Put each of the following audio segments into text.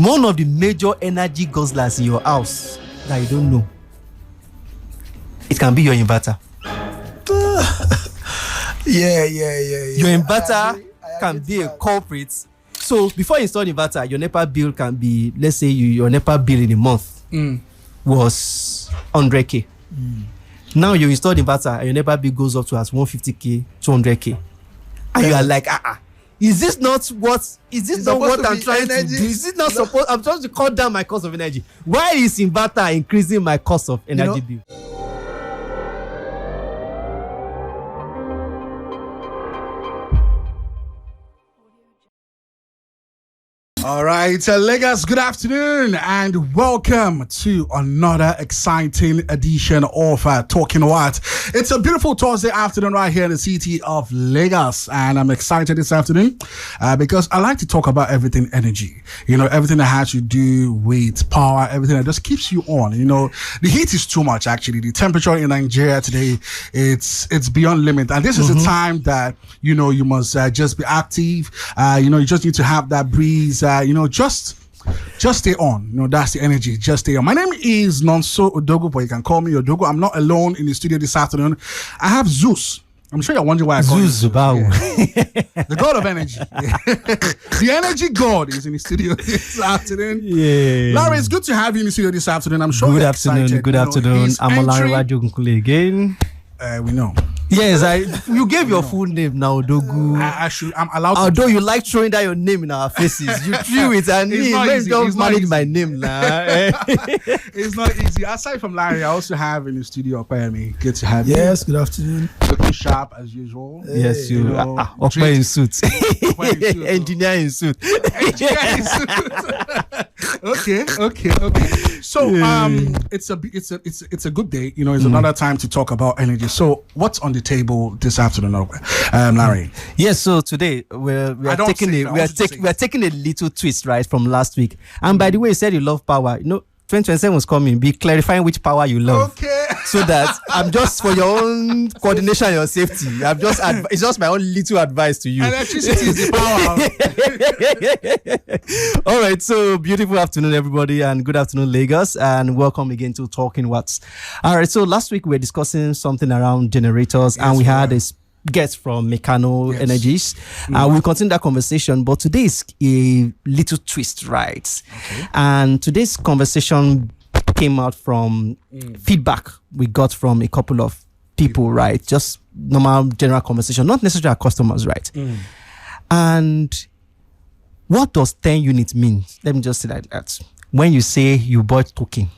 one of the major energy guzzlers in your house that you don't know, it can be your inverter. Yeah. Your inverter can be a culprit. So before you install inverter, your NEPA bill can be, let's say your NEPA bill in a month was 100k. Now you install the inverter and your NEPA bill goes up to as 150k, 200k. And you are like, is this not what I'm trying to do? Is it not supposed? I'm trying to cut down my cost of energy. Why is inverter increasing my cost of energy bill? All right, Lagos, good afternoon and welcome to another exciting edition of Talking What. It's a beautiful Thursday afternoon right here in the city of Lagos, and I'm excited this afternoon because I like to talk about everything energy. You know, everything that has to do with power, everything that just keeps you on. You know, the heat is too much actually. The temperature in Nigeria today, it's beyond limit, and this is the time that you know you must just be active. You know, you just need to have that breeze. Just stay on. You know, that's the energy. Just stay on. My name is Nonso Odogo, but you can call me Odogo. I'm not alone in the studio this afternoon. I have Zeus. I'm sure you're wondering why I call him Zeus. The god of energy. The energy god is in the studio this afternoon. Yeah. Larry, it's good to have you in the studio this afternoon. I'm sure Good you're afternoon. excited. Good afternoon. I'm Olari Wajogunkule again. We know. Yes, you gave your full name now, Dogu. I'm allowed to. Although you like throwing down your name in our faces, you threw it and don't manage my name now. It's not easy. Aside from Larry, I also have in the studio Opeyemi. Good to have you. Yes, good afternoon. Looking sharp as usual. Yes, you are. Opey in suit. Engineer in suit. Okay. So it's a good day. You know, it's another time to talk about energy. So what's on the table this afternoon, Larry? Yes. So today we're taking a little twist, right, from last week. And by the way, you said you love power. You know, 2027 was coming. Be clarifying which power you love. Okay. So that I'm just for your own coordination and your safety. It's just my own little advice to you. Electricity is the power. All right. So beautiful afternoon, everybody, and good afternoon, Lagos, and welcome again to Talking Watts. All right. So last week we were discussing something around generators, and we had a guest from Mechano Energies. We'll continue that conversation, but today is a little twist, right? Okay. And today's conversation came out from feedback we got from a couple of people, right? Just normal general conversation, not necessarily our customers, right? And what does 10 units mean? Let me just say that. When you say you bought token,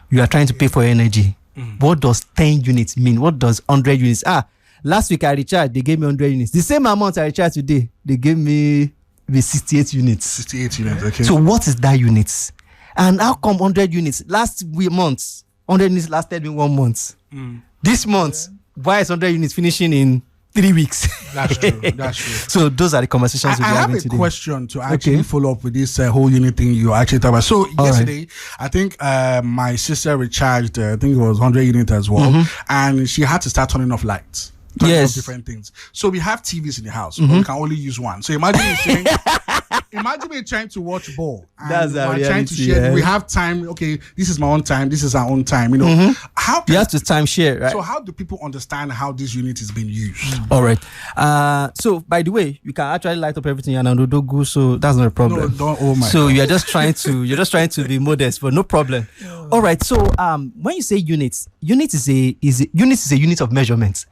you are trying to pay for energy. What does 10 units mean? What does 100 units? Last week I recharged, they gave me 100 units. The same amount I recharged today, they gave me 68 units. 68 units, okay. So what is that units? And how come 100 units? Last month, 100 units lasted me 1 month. This month, why is 100 units finishing in 3 weeks? That's true. So those are the conversations we're having today. I have a question to actually follow up with this whole unit thing you actually talked about. So yesterday, I think my sister recharged, I think it was 100 units as well. And she had to start turning off lights. Different things. So we have TVs in the house, but we can only use one. So imagine me trying to watch ball. That's our reality, trying to share. We have time. Okay, this is my own time. This is our own time. You know, you have to time share, right? So how do people understand how this unit is being used? All right. So by the way, you can actually light up everything and Odogu, so that's not a problem. No, don't. Oh my. So you're just trying to be modest, but no problem. All right. So when you say units is a unit of measurement.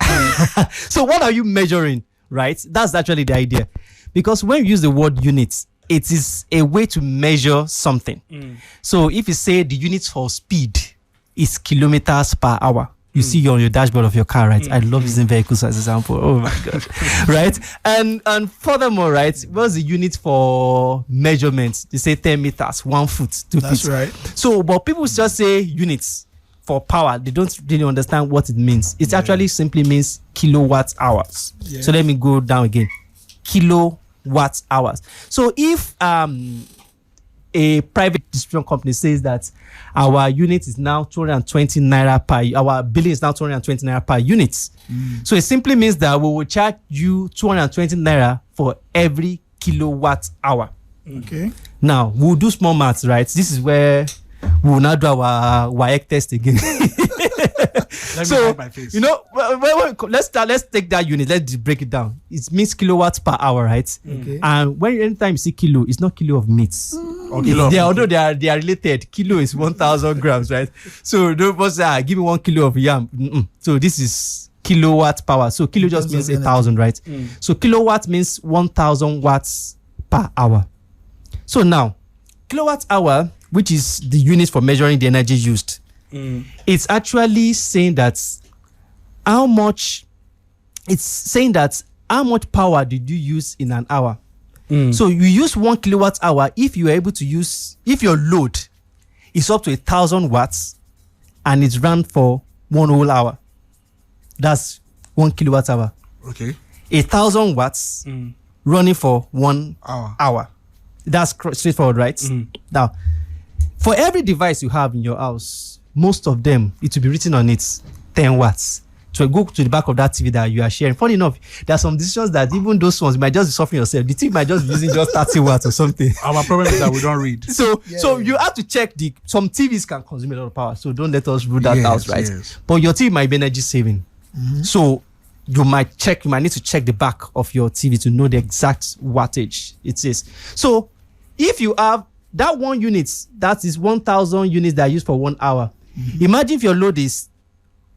So what are you measuring, right? That's actually the idea. Because when you use the word units, it is a way to measure something. So if you say the units for speed is kilometers per hour, you see on your dashboard of your car, right? I love using vehicles as an example. Oh my God. Right? And furthermore, right, what's the unit for measurement? They say 10 meters, 1 foot, 2 feet. That's right. So, but people just say units for power. They don't really understand what it means. It actually simply means kilowatt hours. Yeah. So let me go down again. Kilowatt hours. So if a private distribution company says that our unit is now 220 naira per, our billing is now 220 naira per unit. So it simply means that we will charge you 220 naira for every kilowatt hour. Okay. Now we'll do small maths, right? This is where we'll now do our WAEC test again. Let me hide my face. You know, let's take that unit. Let's break it down. It means kilowatts per hour, right? Okay. And anytime you see kilo, it's not kilo of meats. Although they are related. Kilo is 1,000 grams, right? So don't say, give me 1 kilo of yam. So this is kilowatt power. So kilo just means 1,000, right? So kilowatt means 1,000 watts per hour. So now, kilowatt hour, which is the unit for measuring the energy used, it's actually saying that how much power did you use in an hour. So you use 1 kilowatt hour if you are able to use, if your load is up to 1,000 watts and it's run for 1 whole hour. That's 1 kilowatt hour. Okay. 1,000 watts running for 1 hour. That's straightforward, right? Now, for every device you have in your house, most of them, it will be written on it 10 watts. So go to the back of that TV that you are sharing. Funny enough, there are some decisions that even those ones, you might just be suffering yourself. The TV might just be using just 30 watts or something. Our problem is that we don't read. So you have to check some TVs can consume a lot of power. So don't let us rule that out, right? Yes. But your TV might be energy saving. So you might need to check the back of your TV to know the exact wattage it is. So if you have that 1 unit, that is 1,000 units that are used for 1 hour. Imagine if your load is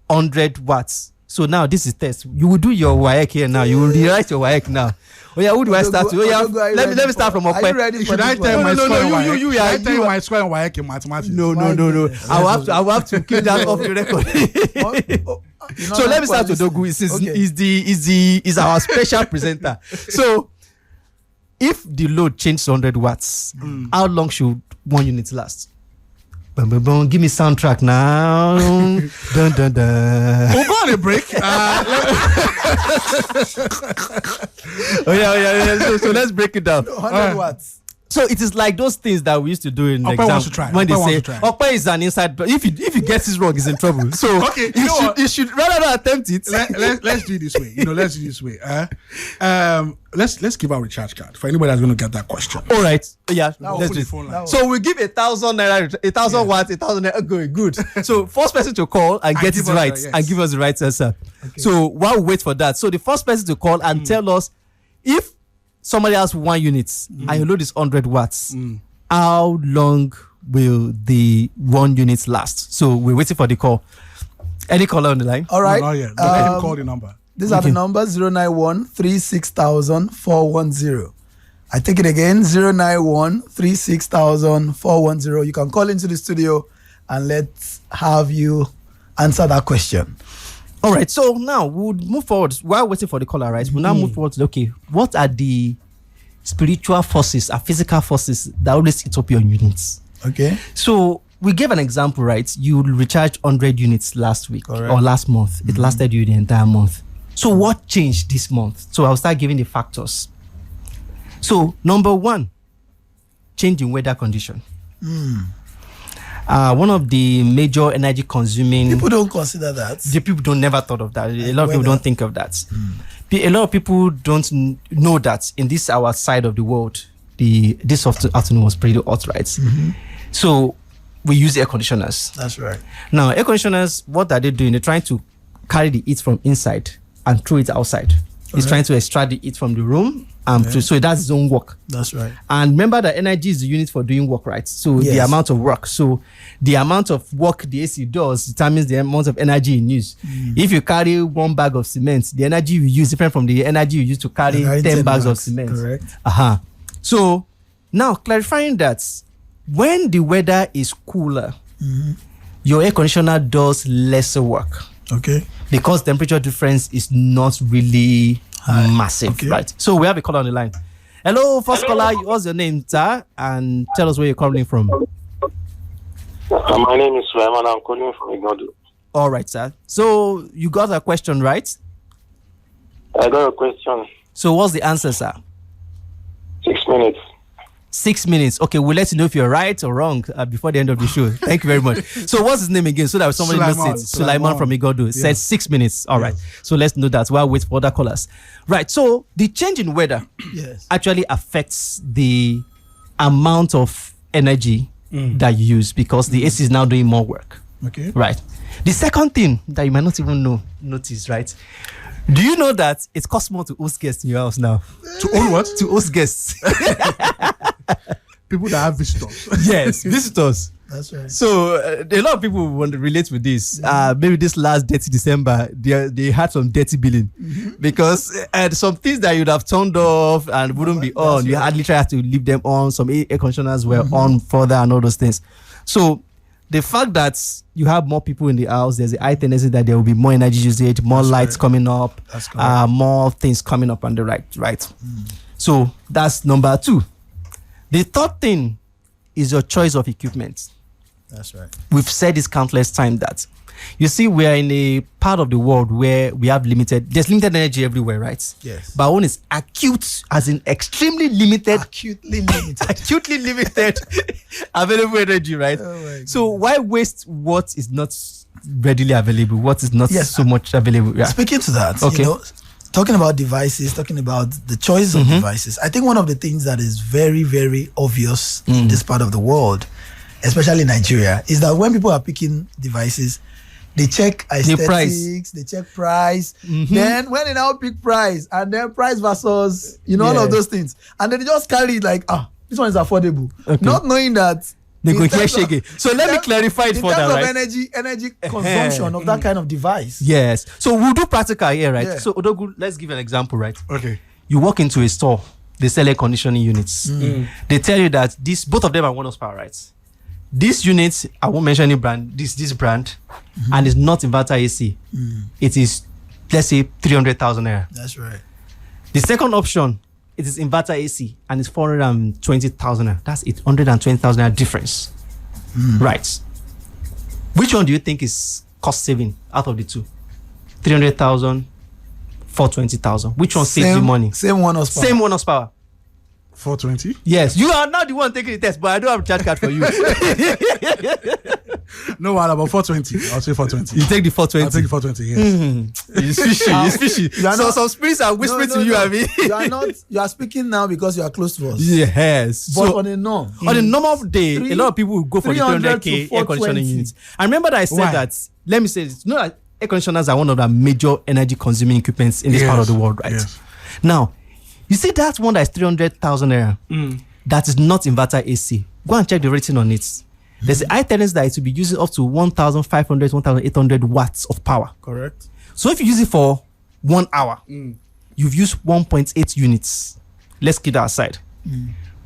100 watts. So now this is test. You will do your WAEC here now. You will rewrite your WAEC now. Oh yeah, who do I start with? Oh yeah, let me start from up. Should I tell my square? You I tell my square and WAEC in mathematics? No. I will have to keep that off the record. So let me start with Dogu. Is our special presenter. So if the load changes 100 watts, how long should 1 unit last? Boom, boom, boom. Give me soundtrack now. Dun, dun, dun. We'll go on a break. So let's break it down. 100 watts. So it is like those things that we used to do in the Okpe exam wants to try. when Okpe they wants say to try. Okpe is an inside, but if he gets it wrong, he's in trouble. So Okay, you know what? you should rather not attempt it. Let's do it this way. Let's do it this way. Let's give our recharge card for anybody that's going to get that question. All right, yeah, Now let's open do the phone line. it. So we give 1,000 naira, 1,000 watts, 1,000 naira. Good. So first person to call and get give it us right yes. and give us the right answer. So while we wait for that, so the first person to call and tell us if somebody has 1 unit and your load is 100 watts, how long will the 1 unit last? So we're waiting for the call. Any caller on the line? All right. No, not yet. Let him call the number. These are the numbers: 091 36,000 410. I take it again: 091 36,000 410. You can call into the studio and let's have you answer that question. All right. So now we'll move forward. While waiting for the caller, right? We'll now move forward to what are the spiritual forces or physical forces that always eat up your units? Okay. So we gave an example, right? You recharged 100 units last week or last month. It lasted you the entire month. So what changed this month? So I'll start giving the factors. So number 1, change in weather condition. One of the major energy consuming... People don't consider that. The people don't never thought of that. A lot of people don't think of that. A lot of people don't know that in this our side of the world, this afternoon was pretty hot, right? So we use air conditioners. That's right. Now, air conditioners, what are they doing? They're trying to carry the heat from inside and throw it outside. It's trying to extract the heat from the room. So it does its own work. That's right. And remember that energy is the unit for doing work, right? So the amount of work. So the amount of work the AC does determines the amount of energy you use. If you carry 1 bag of cement, the energy you use is different from the energy you use to carry 10 bags of cement. Correct. So now clarifying that when the weather is cooler, your air conditioner does lesser work. Okay. Because temperature difference is not really massive, right? So we have a caller on the line. Hello, first caller. What's your name, sir? And tell us where you're calling from. My name is Sulaiman. I'm calling from Ignodu. All right, sir. So you got a question, right? I got a question. So what's the answer, sir? 6 minutes. 6 minutes. Okay, we'll let you know if you're right or wrong before the end of the show. Thank you very much. So what's his name again? So that somebody knows it. Sulaiman from Igodo said 6 minutes. All right. So let's know that while we wait for other callers. Right. So the change in weather actually affects the amount of energy that you use because the AC is now doing more work. Okay. Right. The second thing that you might not even notice, right? Do you know that it costs more to host guests in your house now? To own what? To host guests. People that have visitors. Yes, visitors. That's right. So a lot of people want to relate with this. Maybe this last dirty December, they had some dirty billing because some things that you'd have turned off and wouldn't be on, you had literally had to leave them on. Some air conditioners were on further and all those things. So the fact that you have more people in the house, there's a high tendency that there will be more energy usage, more lights coming up, more things coming up on the right. So that's number 2. The third thing is your choice of equipment. That's right. We've said this countless times that you see we are in a part of the world where we have there's limited energy everywhere, right? Yes. But one is acute, as in extremely limited, Acutely limited. acutely limited available energy, right? Oh my So why waste what is not readily available, what is not Yes. so much available? Yeah. Speaking to that, Okay. talking about devices, talking about the choice of devices, I think one of the things that is very, very obvious in this part of the world, especially Nigeria, is that when people are picking devices, they check aesthetics, price. they check price. Then when they now pick price, and then price versus, all of those things, and then they just carry it like, this one is affordable, not knowing that. They go in here terms of- shake it. So let me clarify it in further, terms of right? energy consumption of that kind of device. Yes. So we'll do practical here, right? Yeah. So Odogu, let's give an example, right? Okay. You walk into a store, they sell air conditioning units. They tell you that both of them are 1 horsepower, right? This unit, I won't mention any brand, this brand, and it's not inverter AC. It is, let's say, 300,000 naira. That's right. The second option, it is inverter AC and it's 420,000 naira. That's 820,000 naira difference. Right. Which one do you think is cost saving out of the two? 300,000, 420,000. Which one saves you money? Same 1 horsepower. Same 1 horsepower. 420? Yes, you are not the one taking the test, but I don't have a charge card for you. No, what about 420? I'll say 420. You take the 420. I'll take the 420, yes. It's fishy. It's fishy. You are So not- some spirits are whispering to you, I mean. You are speaking now because you are close to us. Yes. But So on a norm. on a normal day, a lot of people will go for the 300 300k to air conditioning 420. units. I remember that I said Why? that. Let me say this. You know that air conditioners are one of the major energy consuming equipments in this part of the world, right? Yes. Now, you see that one that is 300,000 naira. That is not inverter AC. Go and check the rating on it. There's a high tendency that it will be using up to 1,500, 1,800 watts of power. Correct. So if you use it for 1 hour, you've used 1.8 units. Let's keep that aside.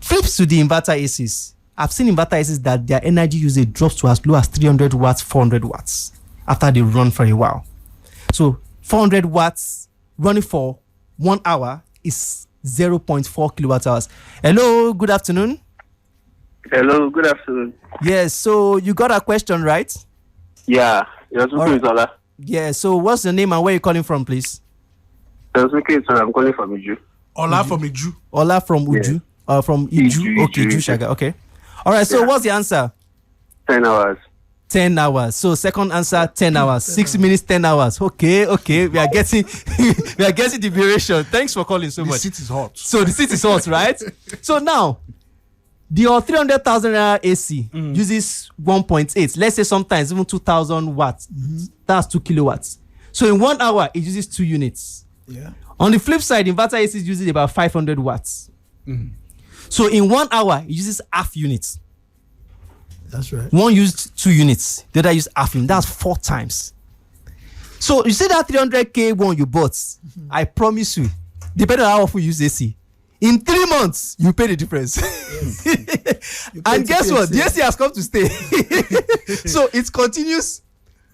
Flips to the inverter ACs. I've seen inverter ACs that their energy usage drops to as low as 300 watts, 400 watts after they run for a while. So 400 watts running for 1 hour is 0.4 kilowatt hours. Hello, good afternoon. Hello, good afternoon. Yes, so you got a question, right? Yeah, you're speaking with Ola. Yeah, so what's your name and where you calling from, please? You're speaking with Ola. I'm calling from Iju. Ola from Iju. Ola from Uju. From Iju. Iju, Okay, Iju. Iju Shaga. Okay. All right, so Yeah. what's the answer? 10 hours. 10 hours. So second answer, 10 hours. 6 minutes, 10 hours. Okay. We are getting we are getting the duration. Thanks for calling so The much. seat is hot. So the seat is hot, right? So now, your 300,000 AC uses 1.8. Let's say sometimes even 2,000 watts. That's 2 kilowatts. So in 1 hour, it uses 2 units. Yeah. On the flip side, inverter AC uses about 500 watts. So in 1 hour, it uses half units. That's right. One used 2 units, the other used half unit. That's 4 times. So you see that 300k one you bought, I promise you, depending on how often you use AC, in 3 months you pay the difference. And guess what? The AC has come to stay. So it continues.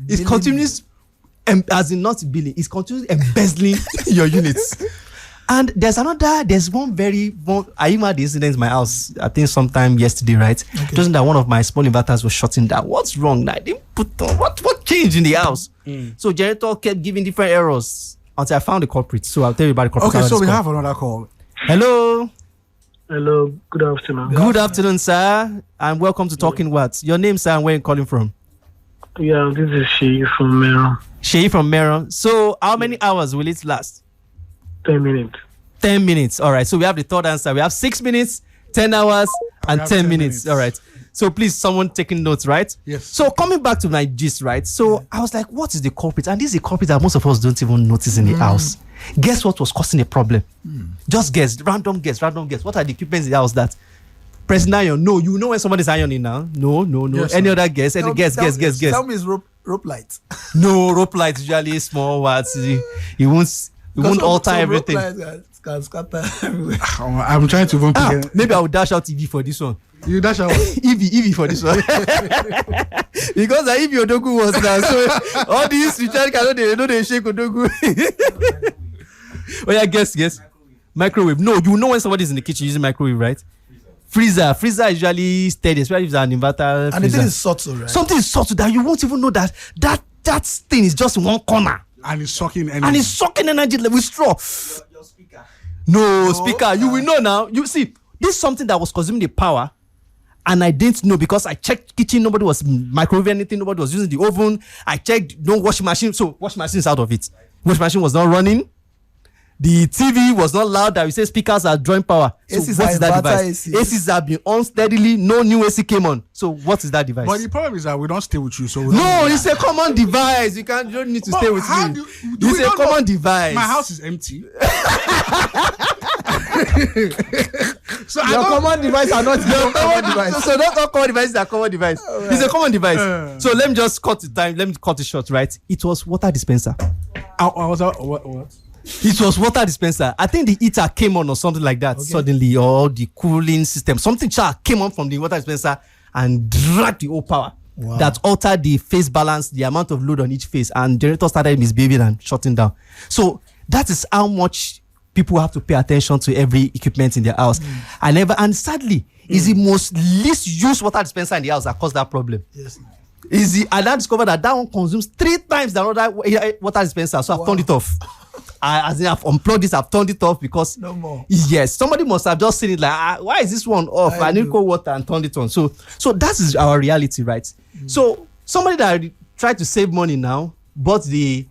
It Billing. continues, as in not billing. It continues embezzling your units. And there's one I even had the incident in my house, I think sometime yesterday, right? Just that one of my small inverters was shutting down. What's wrong now? I didn't put on, what changed in the house? So generator kept giving different errors until I found the culprit. So I'll tell you about the culprit. Okay, so we have another call. Hello. Hello, good afternoon. Good afternoon, sir. And welcome to Talking What. Your name, sir, and where you calling from? Yeah, this is Shay from Meron. Shay from Meron. So how many hours will it last? 10 minutes. 10 minutes. All right. So we have the third answer. We have 6 minutes, 10 hours and have 10 10 minutes. minutes. All right. So please, someone taking notes, right? Yes. So coming back to my gist, right? So I was like, what is the culprit? And this is a culprit that most of us don't even notice in the house. Guess what was causing a problem? Just guess, random guess. What are the equipments in the house that pressing iron? No, you know when somebody's ironing now. No. Yes, Any sir. other guess? Guess. Tell me it's rope light. No, rope light usually small words. It won't alter everything. Rope lights can scatter everywhere. I'm trying to even pick Maybe I will dash out EV for this one. You dash out. EV for this one. Because the EV Odogu was now. So all these Richard cannot they shake Odogu. Oh yeah, guess. Microwave. No, you know when somebody's in the kitchen using microwave, right? Freezer is usually steady, especially if it's an inverter. And the thing is subtle, right? Something is subtle that you won't even know that thing is just in one corner. And it's sucking energy. And it's sucking energy with straw. Your speaker. No, speaker. You will know now. You see, this is something that was consuming the power, and I didn't know because I checked kitchen. Nobody was microwave anything. Nobody was using the oven. I checked no washing machine. So washing machine is out of it. Washing machine was not running. The TV was not loud. That we say speakers are drawing power. So ACs what are is that inverter device? AC. ACs have been on steadily. No new AC came on. So what is that device? But the problem is that we don't stay with you. So we No, don't it's a common device. You don't need to But stay with how me. do It's we a don't know? common device. My house is empty. So I Your don't. common device are not your common device. So not all common devices are common device. It's a common device. So let me just cut the time. Let me cut it short, right? It was water dispenser. I was out. What? It was water dispenser. I think the heater came on or something like that suddenly, or the cooling system. Something came on from the water dispenser and dragged the whole power. Wow. That altered the phase balance, the amount of load on each phase, and generator started misbehaving and shutting down. So that is how much people have to pay attention to every equipment in their house. And sadly, is the most least used water dispenser in the house that caused that problem. Yes. And I discovered that one consumes 3 times the other water dispenser. So I've turned it off. As in I've unplugged this, I've turned it off because No more. Yes, somebody must have just seen it like, why is this one off? I need cold water and turned it on. So that is our reality, right? So somebody that tried to save money now bought the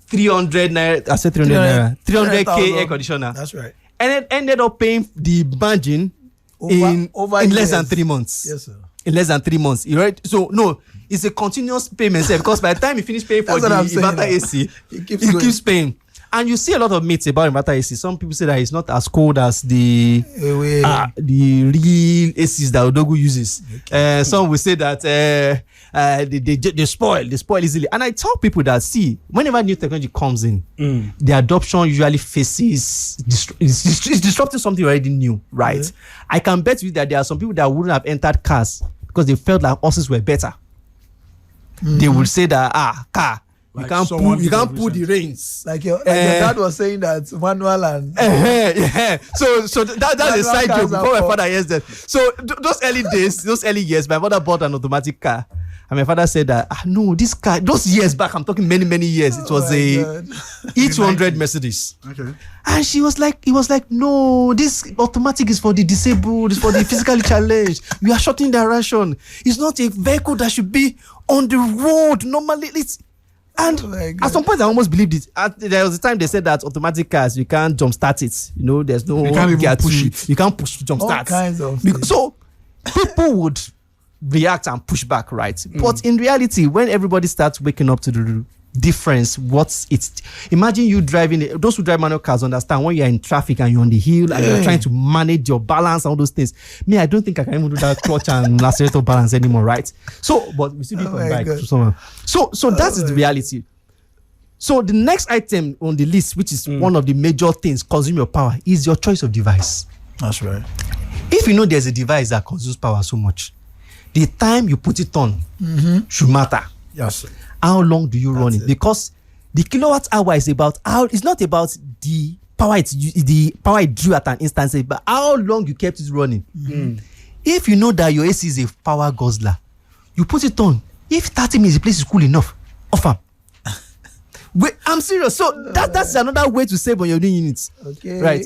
300 naira, I said 300 naira, 300k air conditioner. That's right. And then ended up paying the margin in less than 3 months. Yes, sir. In less than 3 months, right? So no, it's a continuous payment because by the time you finish paying for That's the what I'm saying inverter now. AC, It keeps it going. keeps paying. And you see a lot of myths about inverter AC. Some people say that it's not as cold as the real ACs that Odogu uses. Some will say that they spoil easily. And I tell people that, see, whenever new technology comes in, the adoption usually faces it's disrupting something already new, right? Yeah. I can bet you that there are some people that wouldn't have entered cars because they felt like horses were better. They would say that car, Like you can't pull the reins. Like your dad was saying that manual and Yeah. So that's a side joke cars are before my for- father hears that. So those early days, those early years, my mother bought an automatic car. And my father said that, no, this car, those years back, I'm talking many years, it was my a God. E200 Mercedes. Okay. And he was like, no, this automatic is for the disabled, it's for the physically challenged. We are shortening their ration. It's not a vehicle that should be on the road. Normally, and Oh my God. at some point, I almost believed it. There was a time they said that automatic cars, you can't jumpstart it. You know, there's no You can't even gear push to- it. You can't push jump All start. kinds of So people would react and push back, right? But in reality, when everybody starts waking up to the difference, imagine you driving, those who drive manual cars understand when you're in traffic and you're on the hill and you're trying to manage your balance and all those things. Me, I don't think I can even do that clutch and accelerator balance anymore, right? So, but we still do it Oh on my bike God. to someone. So that is the reality. So the next item on the list, which is one of the major things consuming your power, is your choice of device. That's right. If you know there's a device that consumes power so much, the time you put it on should matter. Yes, sir. How long do you run it? it. Because the kilowatt hour is about it's not about the power it drew at an instance, but how long you kept it running. If you know that your AC is a power guzzler, you put it on. If 30 minutes the place is cool enough, off am. Wait, I'm serious. So that's another way to save on your new units. Okay. Right.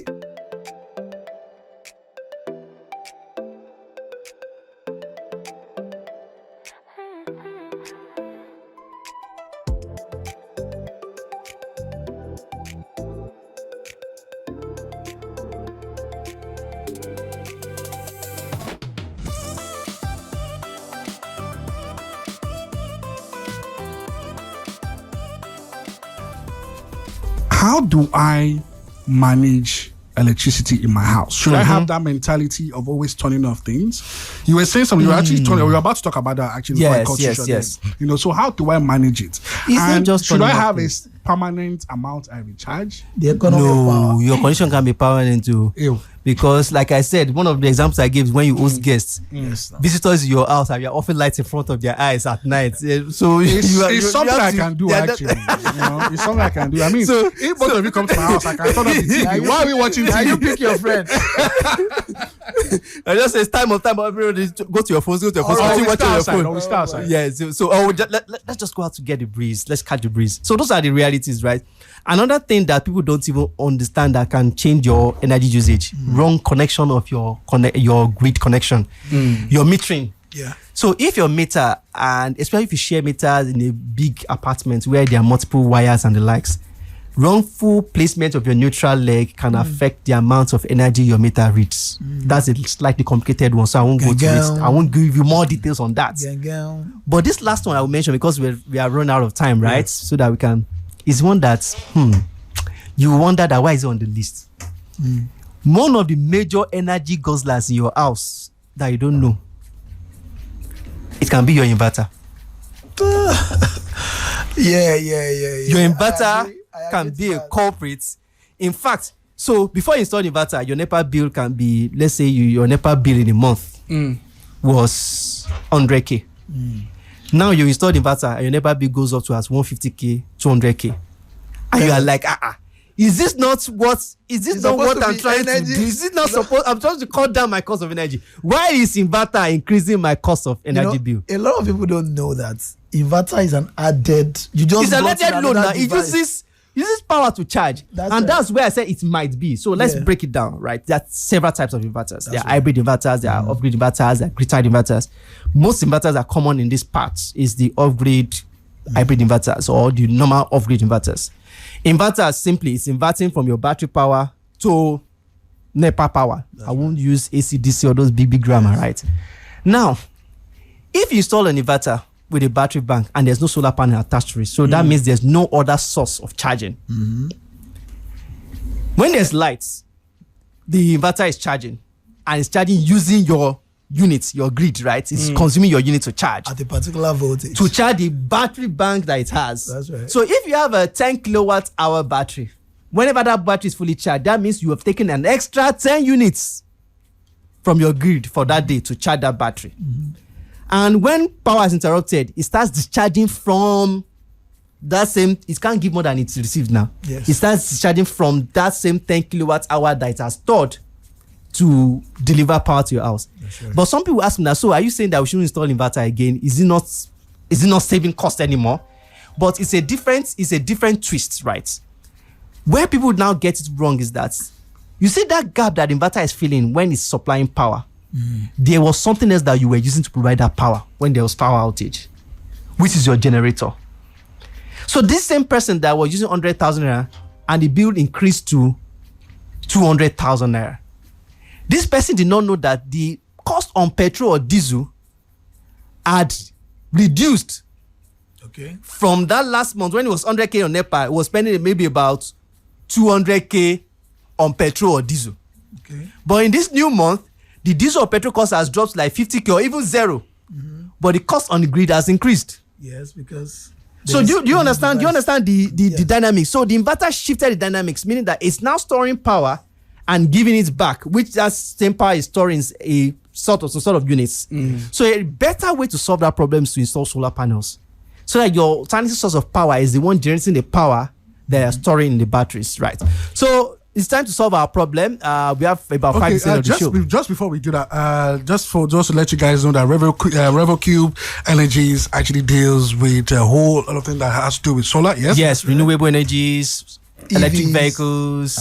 how do I manage electricity in my house? Should I have that mentality of always turning off things? You were saying something. You were actually we were about to talk about that actually. Before I cut you short then. So how do I manage it? And should I have a permanent amount I recharge? The economy of power. Your connection can be permanent too. Because, like I said, one of the examples I gave is when you host guests, visitors in your house, and you're offering lights in front of their eyes at night. So it's something I can do actually. It's something I can do. I mean, if both of you come to my house, I can turn on the TV. Why are we watching TV? You pick your friend. I just say it's time, everybody go to your phones, We start outside. Yeah. Let's just go out to get the breeze. Let's catch the breeze. So those are the realities, right? Another thing that people don't even understand that can change your energy usage: wrong connection of your grid connection, your metering. Yeah. So if your meter, and especially if you share meters in a big apartment where there are multiple wires and the likes, wrongful placement of your neutral leg can affect the amount of energy your meter reads. That's a slightly complicated one, so I won't go to it. I won't give you more details on that. But this last one I will mention, because we are running out of time, right? So that we can, is one that you wonder that why is it on the list. One of the major energy guzzlers in your house that you don't know, it can be your inverter. Your inverter can be a culprit. In fact, so before you install inverter, your NEPA bill can be, let's say your NEPA bill in a month was 100k. Now you install the inverter and your NEPA bill goes up to as 150k, 200k. And you are like, is this not what I'm trying to do? Is it not supposed? I'm trying to cut down my cost of energy. Why is inverter increasing my cost of energy bill? A lot of people don't know that inverter is an added. It's an added load now. It uses power to charge, that's where I said it might be. So let's break it down, right? There are several types of inverters. There are hybrid inverters, there are off-grid inverters, there are grid-tied inverters. Most inverters are common in this part is the off-grid hybrid inverters or the normal off-grid inverters. Inverters simply is inverting from your battery power to NEPA power. I won't use AC/DC or those big grammar, right? Now, if you install an inverter with a battery bank and there's no solar panel attached to it, so that means there's no other source of charging. When there's lights, the inverter is charging and it's charging using your unit, your grid, right? It's consuming your unit to charge at a particular voltage to charge the battery bank that it has. That's right. So if you have a 10 kilowatt hour battery, whenever that battery is fully charged, that means you have taken an extra 10 units from your grid for that day to charge that battery. And when power is interrupted, it starts discharging from that same, it can't give more than it's received now. Yes. It starts discharging from that same 10 kilowatt hour that it has stored to deliver power to your house. Right. But some people ask me now, so are you saying that we shouldn't install inverter again? Is it not saving cost anymore? But it's a different twist, right? Where people now get it wrong is that you see that gap that inverter is filling when it's supplying power. There was something else that you were using to provide that power when there was power outage, which is your generator. So this same person that was using 100,000 naira and the bill increased to 200,000 naira, this person did not know that the cost on petrol or diesel had reduced. Okay. From that last month when it was 100k on NEPA, it was spending maybe about 200k on petrol or diesel. Okay. But in this new month, the diesel or petrol cost has dropped like 50k or even zero. But the cost on the grid has increased. Yes, because. So do you understand? Do you understand the dynamics? So the inverter shifted the dynamics, meaning that it's now storing power and giving it back, which that same power is storing a sort of units. So a better way to solve that problem is to install solar panels, so that your alternative source of power is the one generating the power that are storing in the batteries, right? So it's time to solve our problem. We have about 5 minutes of the show. Just before we do that, just to let you guys know that RevoCube Energies actually deals with a whole lot of things that has to do with solar. Yes, renewable energies, electric vehicles,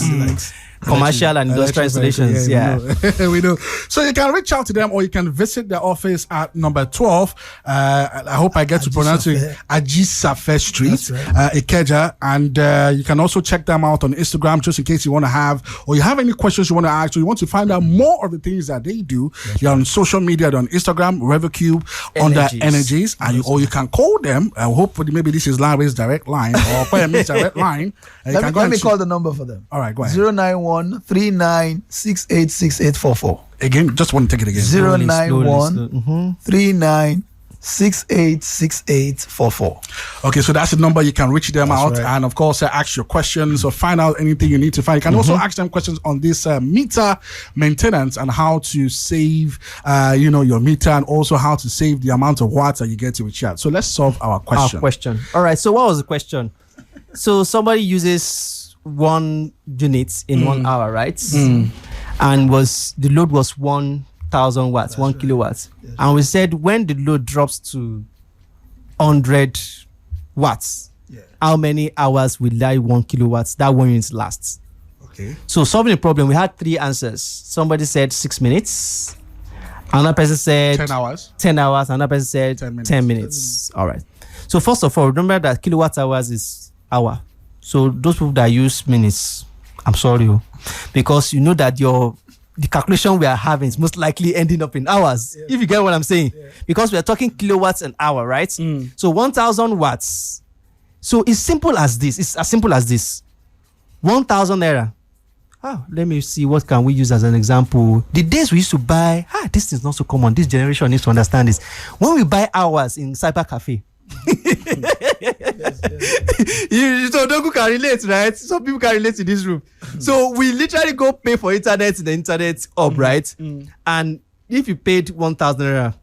commercial and industrial installations. Yeah. We know. We know. So you can reach out to them or you can visit their office at number 12. I hope I get to pronounce it. Ajisafe Street, Ikeja. And you can also check them out on Instagram just in case you want to have, or you have any questions you want to ask, or you want to find out more of the things that they do. You're on social media, they're on Instagram, RevoCube, under Energies. And or you can call them. Hopefully, maybe this is Larry's direct line or PM's direct line. Let me call the number for them. All right, go ahead. 091 39686844. Again, just want to take it again. 091 39686844. Okay, so that's the number. You can reach them out, right. and of course, ask your questions or find out anything you need to find. You can also ask them questions on this meter maintenance and how to save, your meter, and also how to save the amount of watts that you get to recharge. So let's solve our question. All right. So what was the question? So somebody uses 1 unit in 1 hour, right? And the load was 1,000 watts, 1 kilowatts. Yes. And we said when the load drops to 100 watts, how many hours will that 1 kilowatts, that 1 unit last? Okay. So solving the problem, we had 3 answers. Somebody said 6 minutes. Another person said 10 hours. 10 hours. Another person said 10 minutes. All right. So first of all, remember that kilowatt hours is hour. So those people that use minutes, I'm sorry, because you know that the calculation we are having is most likely ending up in hours. Yeah. If you get what I'm saying, because we are talking kilowatts an hour, right? So 1,000 watts. So it's simple as this. It's as simple as this. 1,000 naira. Let me see, what can we use as an example? The days we used to buy, this is not so common. This generation needs to understand this. When we buy hours in cyber cafe, so Dogu can relate, right? Some people can relate in this room. So we literally go pay for internet in the internet hub, right? And if you paid 1,000 naira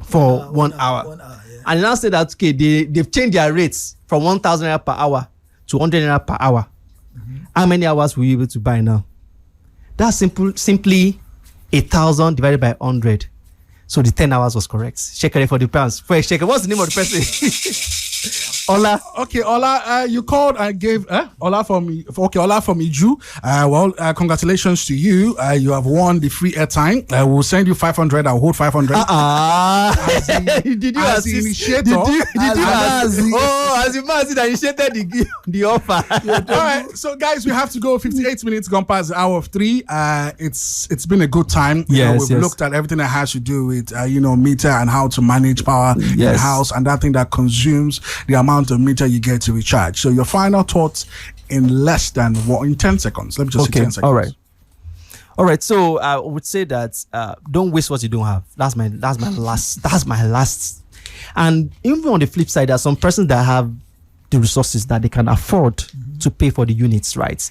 for 1 hour, and now say that okay, they've changed their rates from 1,000 naira per hour to 100 naira per hour. How many hours will you be able to buy now? That's simply 1,000 divided by 100. So the 10 hours was correct. Check it for the pounds. What's the name of the person? Ola. Okay, Ola, you called and gave Ola from Iju. Congratulations to you. You have won the free airtime. We'll send you 500. I'll hold 500. Did you assist? Initiator? Did you assist? As the man that initiated the offer. All right, so guys, we have to go. 58 minutes gone past the hour of 3. It's been a good time. We've looked at everything that has to do with meter and how to manage power in the house, and that thing that consumes the amount of meter you get to recharge. So your final thoughts in less than in 10 seconds. Let me just say 10 seconds. All right. So I would say that don't waste what you don't have. That's my last. And even on the flip side, there are some persons that have the resources that they can afford to pay for the units, right?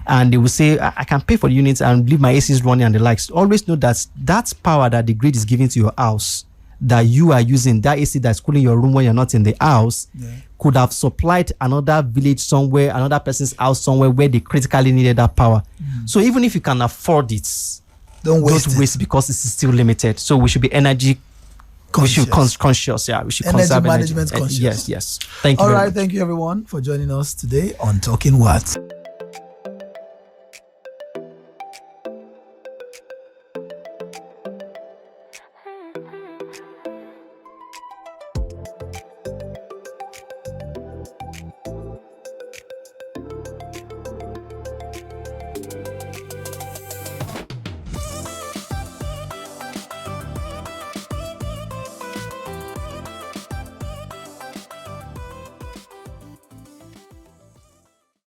And they will say, I can pay for the units and leave my ACs running and the likes. Always know that that's power that the grid is giving to your house, that you are using, that AC that's cooling your room when you're not in the house, could have supplied another village somewhere, another person's house somewhere where they critically needed that power. So even if you can afford it, don't waste because it's still limited. So we should be energy conscious. We should conscious. We should conserve management energy. Conscious. Yes. Thank you. All right. Thank you everyone for joining us today on Talking What.